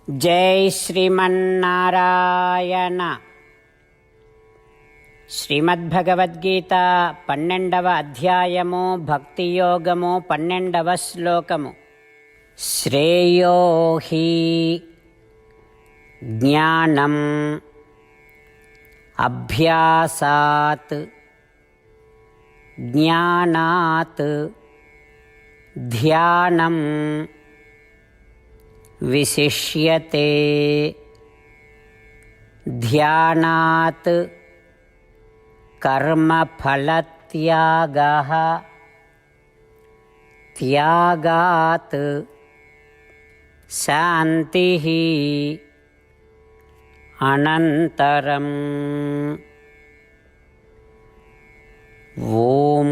జై శ్రీమన్నారాయణ. శ్రీమద్భగవద్గీత 12వ అధ్యాయము, భక్తి యోగము, 12వ శ్లోకము. శ్రేయో హి జ్ఞానం అభ్యాసాత్ జ్ఞానాత్ ధ్యానం విశిష్యతే ధ్యానాత్ కర్మఫలత్యాగః త్యాగాత్ శాంతిః అనంతరం. ఓం.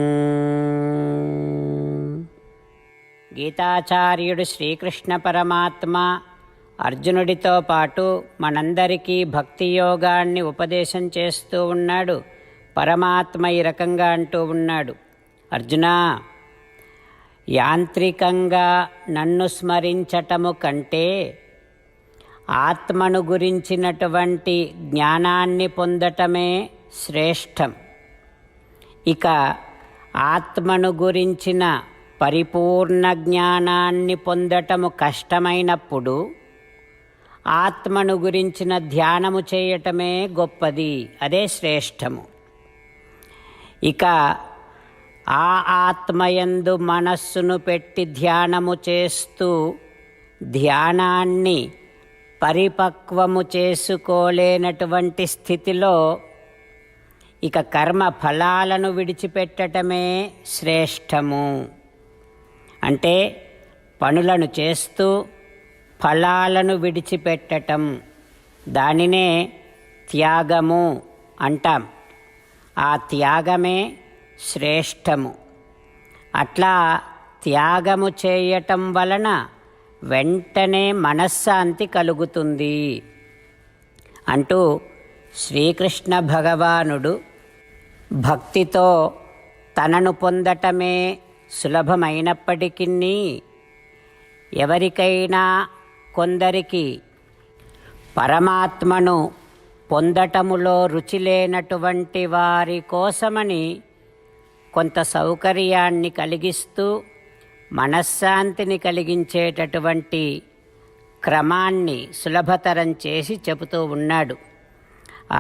గీతాచార్యుడు శ్రీకృష్ణ పరమాత్మ అర్జునుడితో పాటు మనందరికీ భక్తి యోగాన్ని ఉపదేశం చేస్తూ ఉన్నాడు. పరమాత్మ ఈ రకంగా అంటూ ఉన్నాడు, అర్జునా, యాంత్రికంగా నన్ను స్మరించటము కంటే ఆత్మను గురించినటువంటి జ్ఞానాన్ని పొందటమే శ్రేష్టం. ఇక ఆత్మను గురించిన పరిపూర్ణ జ్ఞానాన్ని పొందటము కష్టమైనప్పుడు ఆత్మను గురించిన ధ్యానము చేయటమే గొప్పది, అదే శ్రేష్టము. ఇక ఆ ఆత్మయందు మనస్సును పెట్టి ధ్యానము చేస్తూ ధ్యానాన్ని పరిపక్వము చేసుకోలేనటువంటి స్థితిలో ఇక కర్మ ఫలాలను విడిచిపెట్టటమే శ్రేష్టము. అంటే పనులను చేస్తూ ఫలాలను విడిచిపెట్టటం, దానినే త్యాగము అంటాం. ఆ త్యాగమే శ్రేష్టము. అట్లా త్యాగము చేయటం వలన వెంటనే మనశ్శాంతి కలుగుతుంది అంటూ శ్రీకృష్ణ భగవానుడు భక్తితో తనను పొందటమే సులభమైనప్పటికీ ఎవరికైనా కొందరికి పరమాత్మను పొందటములో రుచి లేనటువంటి వారి కోసమని కొంత సౌకర్యాన్ని కలిగిస్తూ మనశ్శాంతిని కలిగించేటటువంటి క్రమాన్ని సులభతరం చేసి చెబుతూ ఉన్నాడు.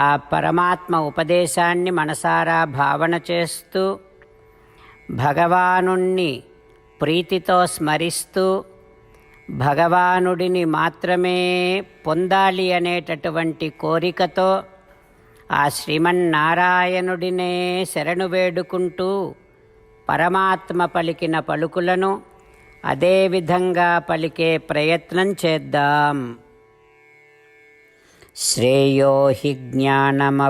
ఆ పరమాత్మ ఉపదేశాన్ని మనసారా భావన చేస్తూ భగవానుణ్ణి ప్రీతితో స్మరిస్తూ భగవానుడిని మాత్రమే పొందాలి అనేటటువంటి కోరికతో ఆ శ్రీమన్నారాయణుడినే శరణు వేడుకుంటూ పరమాత్మ పలికిన పలుకులను అదేవిధంగా పలికే ప్రయత్నం చేద్దాం. శ్రేయో హి జ్ఞానమభ్యాసాత్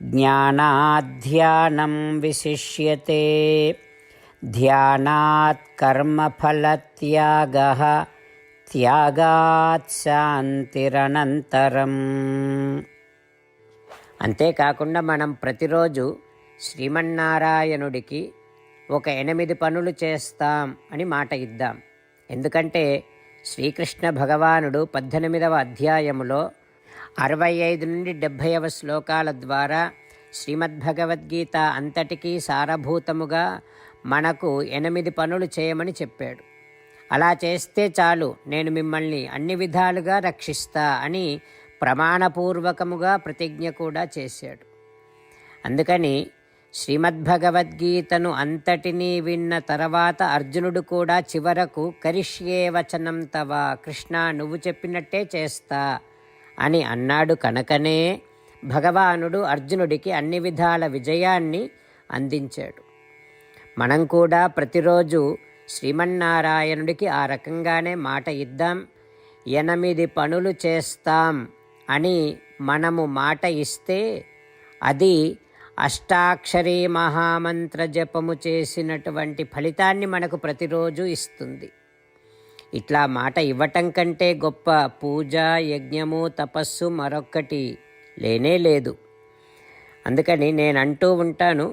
జ్ఞానాధ్యానం విశిష్యతే ధ్యానాత్ కర్మఫలత్యాగః త్యాగాత్ శాంతిరనంతరం. అంతేకాకుండా మనం ప్రతిరోజు శ్రీమన్నారాయణుడికి ఒక 8 పనులు చేస్తాం అని మాట ఇద్దాం. ఎందుకంటే శ్రీకృష్ణ భగవానుడు 18వ అధ్యాయములో 65 నుండి 70వ శ్లోకాల ద్వారా శ్రీమద్భగవద్గీత అంతటికీ సారభూతముగా మనకు 8 పనులు చేయమని చెప్పాడు. అలా చేస్తే చాలు, నేను మిమ్మల్ని అన్ని విధాలుగా రక్షిస్తా అని ప్రమాణపూర్వకముగా ప్రతిజ్ఞ కూడా చేశాడు. అందుకని శ్రీమద్భగవద్గీతను అంతటినీ విన్న తర్వాత అర్జునుడు కూడా చివరకు కరిష్యే వచనం తవ, కృష్ణ నువ్వు చెప్పినట్టే చేస్తా అని అన్నాడు. కనుకనే భగవానుడు అర్జునుడికి అన్ని విధాల విజయాన్ని అందించాడు. మనం కూడా ప్రతిరోజు శ్రీమన్నారాయణుడికి ఆ రకంగానే మాట ఇద్దాం. 8 పనులు చేస్తాం అని మనము మాట ఇస్తే అది అష్టాక్షరీ మహామంత్ర జపము చేసినటువంటి ఫలితాన్ని మనకు ప్రతిరోజు ఇస్తుంది. ఇట్లా మాట ఇవ్వటం కంటే గొప్ప పూజ, యజ్ఞము, తపస్సు మరొక్కటి లేనే లేదు. అందుకని నేను అంటూ ఉంటాను,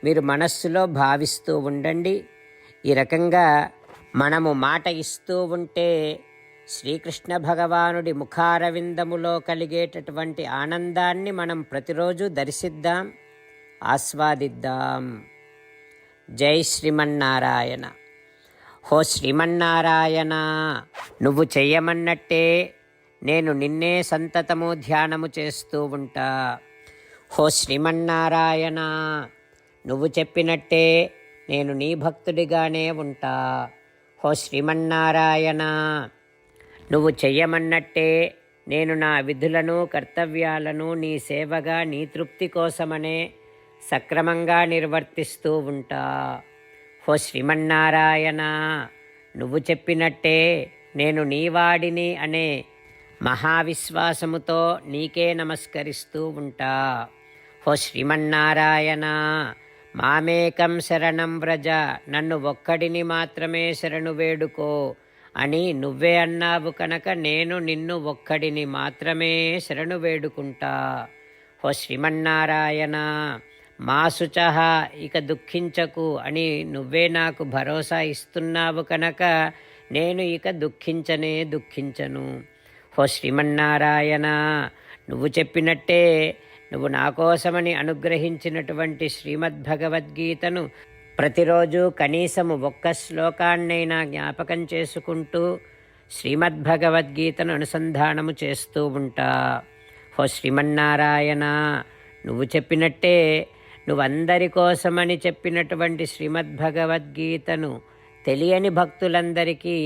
మీరు మనస్సులో భావిస్తూ ఉండండి. ఈ రకంగా మనము మాట ఇస్తూ ఉంటే శ్రీకృష్ణ భగవానుడి ముఖారవిందములో కలిగేటటువంటి ఆనందాన్ని మనం ప్రతిరోజు దర్శిద్దాం, ఆస్వాదిద్దాం. జై శ్రీమన్నారాయణ. హో శ్రీమన్నారాయణ, నువ్వు చెయ్యమన్నట్టే నేను నిన్నే సంతతము ధ్యానము చేస్తూ ఉంటా. హో శ్రీమన్నారాయణ, నువ్వు చెప్పినట్టే నేను నీ భక్తుడిగానే ఉంటా. హో శ్రీమన్నారాయణ, నువ్వు చెయ్యమన్నట్టే నేను నా విధులను కర్తవ్యాలను నీ సేవగా నీ తృప్తి కోసమనే సక్రమంగా నిర్వర్తిస్తూ ఉంటా. హో శ్రీమన్నారాయణ, నువ్వు చెప్పినట్టే నేను నీవాడిని అనే మహావిశ్వాసముతో నీకే నమస్కరిస్తూ ఉంటా. హో శ్రీమన్నారాయణ, మామేకం శరణం వ్రజ, నన్ను ఒక్కడిని మాత్రమే శరణు వేడుకో అని నువ్వే అన్నావు కనుక నేను నిన్ను ఒక్కడిని మాత్రమే శరణు వేడుకుంటా. హో శ్రీమన్నారాయణ, మా శుచః, ఇక దుఃఖించకు అని నువ్వే నాకు భరోసా ఇస్తున్నావు కనుక నేను ఇక దుఃఖించను. హో శ్రీమన్నారాయణ, నువ్వు చెప్పినట్టే నువ్వు నా కోసమని అనుగ్రహించినటువంటి శ్రీమద్భగవద్గీతను ప్రతిరోజు కనీసము ఒక్క శ్లోకాన్నైనా జ్ఞాపకం చేసుకుంటూ శ్రీమద్భగవద్గీతను అనుసంధానము చేస్తూ ఉంటా. హో శ్రీమన్నారాయణ, నువ్వు చెప్పినట్టే నువ్వందరి కోసమని చెప్పినటువంటి శ్రీమద్భగవద్గీతను తెలియని భక్తులందరికీ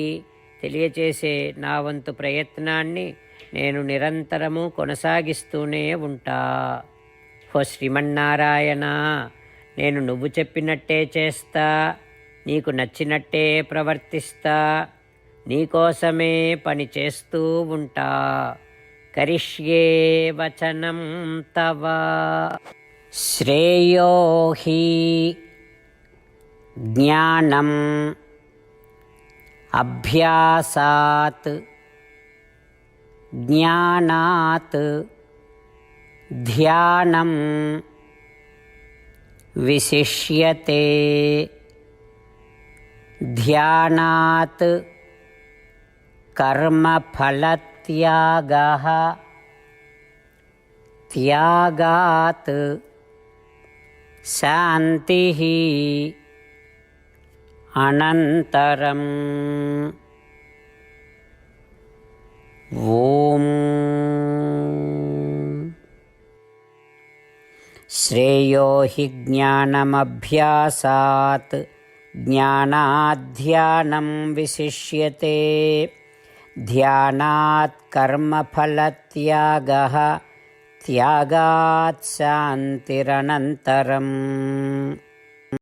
తెలియచేసే నా వంతు ప్రయత్నాన్ని నేను నిరంతరము కొనసాగిస్తూనే ఉంటా. హో శ్రీమన్నారాయణ, నేను నువ్వు చెప్పినట్టే చేస్తా, నీకు నచ్చినట్టే ప్రవర్తిస్తా, నీకోసమే పని చేస్తూ ఉంటా. కరిష్యే వచనం తవ శ్రేయో హి జ్ఞానం అభ్యాసాత్ జ్ఞానాత్ ధ్యానం విశిష్యతే. ధ్యానాత్ కర్మఫలత్యాగః, త్యాగాత్ శాంతిః అనంతరం. ఓం శ్రేయో హి జ్ఞానమభ్యాసాత్ జ్ఞానాధ్యానం విశిష్యతే. ధ్యానాత్ కర్మఫలత్యాగః, త్యాగాత్ శాంతిరనంతరం.